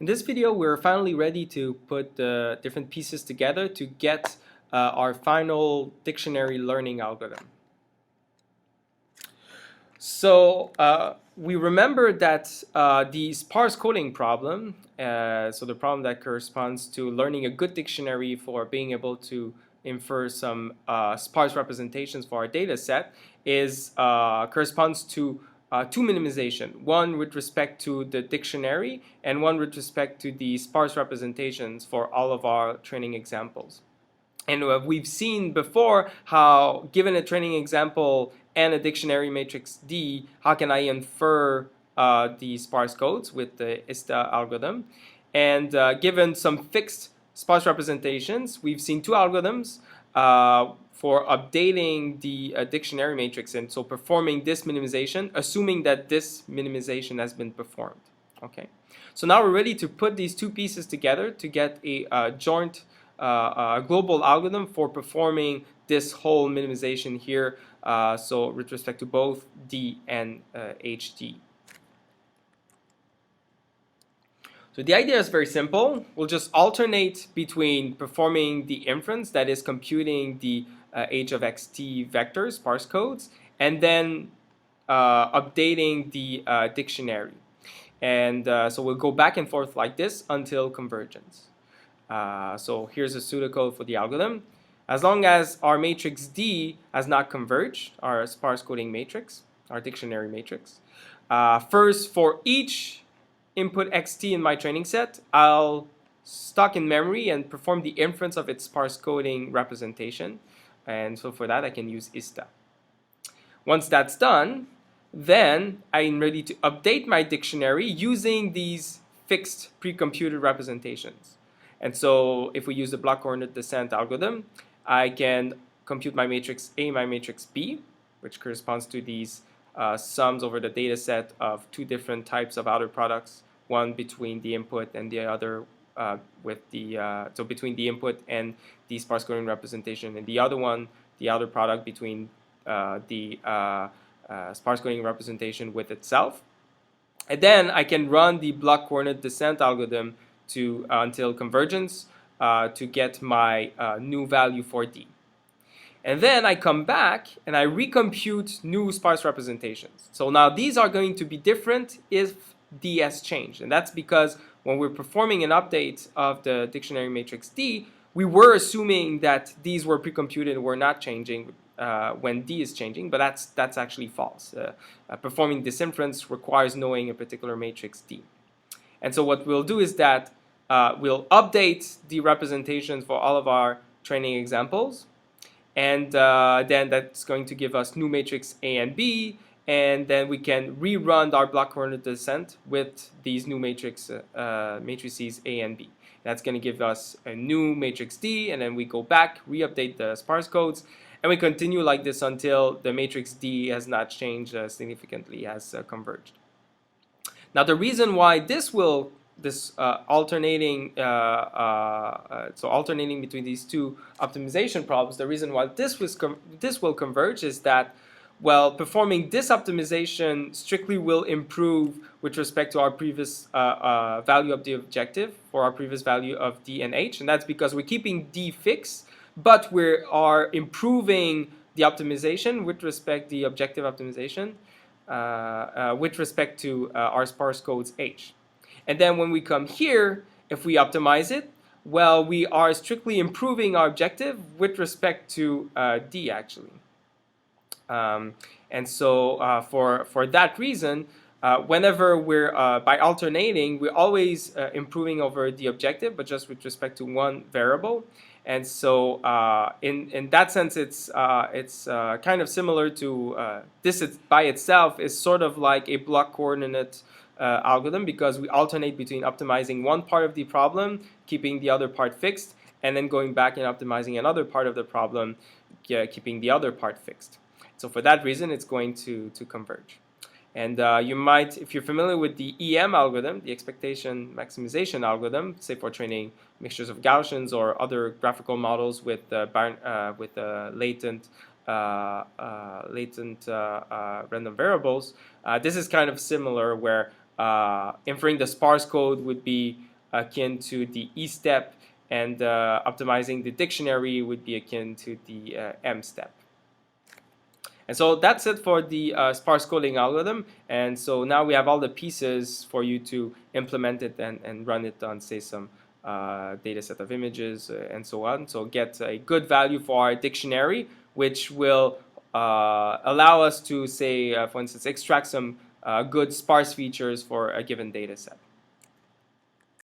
In this video, we're finally ready to put the different pieces together to get our final dictionary learning algorithm. So we remember that the sparse coding problem, so the problem that corresponds to learning a good dictionary for being able to infer some sparse representations for our data set, corresponds to two minimization, one with respect to the dictionary and one with respect to the sparse representations for all of our training examples. And we've seen before how, given a training example and a dictionary matrix D, how can I infer the sparse codes with the ISTA algorithm? And given some fixed sparse representations, we've seen two algorithms for updating the dictionary matrix, and so performing this minimization, assuming that this minimization has been performed. Okay, so now we're ready to put these two pieces together to get a joint global algorithm for performing this whole minimization here, so with respect to both D and HD. So the idea is very simple. We'll just alternate between performing the inference, that is computing the h of xt vectors, sparse codes, and then updating the dictionary. And so we'll go back and forth like this until convergence. So here's a pseudocode for the algorithm. As long as our matrix D has not converged, our sparse coding matrix, our dictionary matrix, first for each input xt in my training set, I'll stock in memory and perform the inference of its sparse coding representation. And so for that, I can use ISTA. Once that's done, then I'm ready to update my dictionary using these fixed pre-computed representations. And so if we use the block coordinate descent algorithm, I can compute my matrix A, my matrix B, which corresponds to these sums over the data set of two different types of outer products, one between the input and the other so between the input and the sparse coding representation, and the other one, the outer product between the sparse coding representation with itself. And then I can run the block coordinate descent algorithm until convergence to get my new value for D. And then I come back and I recompute new sparse representations. So now these are going to be different if D has changed. And that's because when we're performing an update of the dictionary matrix D, we were assuming that these were pre-computed and were not changing when D is changing, but that's actually false. Performing this inference requires knowing a particular matrix D. And so what we'll do is that we'll update the representations for all of our training examples, and then that's going to give us new matrix A and B, and then we can rerun our block coordinate descent with these new matrices A and B. That's going to give us a new matrix D, and then we go back, re-update the sparse codes, and we continue like this until the matrix D has not changed significantly, has converged. Now the reason why alternating between these two optimization problems, the reason why this will converge is that, well, performing this optimization strictly will improve with respect to our previous value of the objective for our previous value of D and H, and that's because we're keeping D fixed, but we are improving the optimization with respect the objective optimization with respect to our sparse codes H. And then when we come here, if we optimize it, well, we are strictly improving our objective with respect to D, actually. And so for that reason, whenever we're, by alternating, we're always improving over the objective, but just with respect to one variable. And so in that sense, it's kind of similar to this by itself is sort of like a block coordinate algorithm, because we alternate between optimizing one part of the problem, keeping the other part fixed, and then going back and optimizing another part of the problem, keeping the other part fixed. So for that reason, it's going to converge. And you might, if you're familiar with the EM algorithm, the expectation maximization algorithm, say for training mixtures of Gaussians or other graphical models with latent random variables, this is kind of similar, where inferring the sparse code would be akin to the E step, and optimizing the dictionary would be akin to the M step. And so that's it for the sparse coding algorithm. And so now we have all the pieces for you to implement it and run it on, say, some data set of images and so on. So get a good value for our dictionary, which will allow us to, say, for instance, extract some good sparse features for a given data set.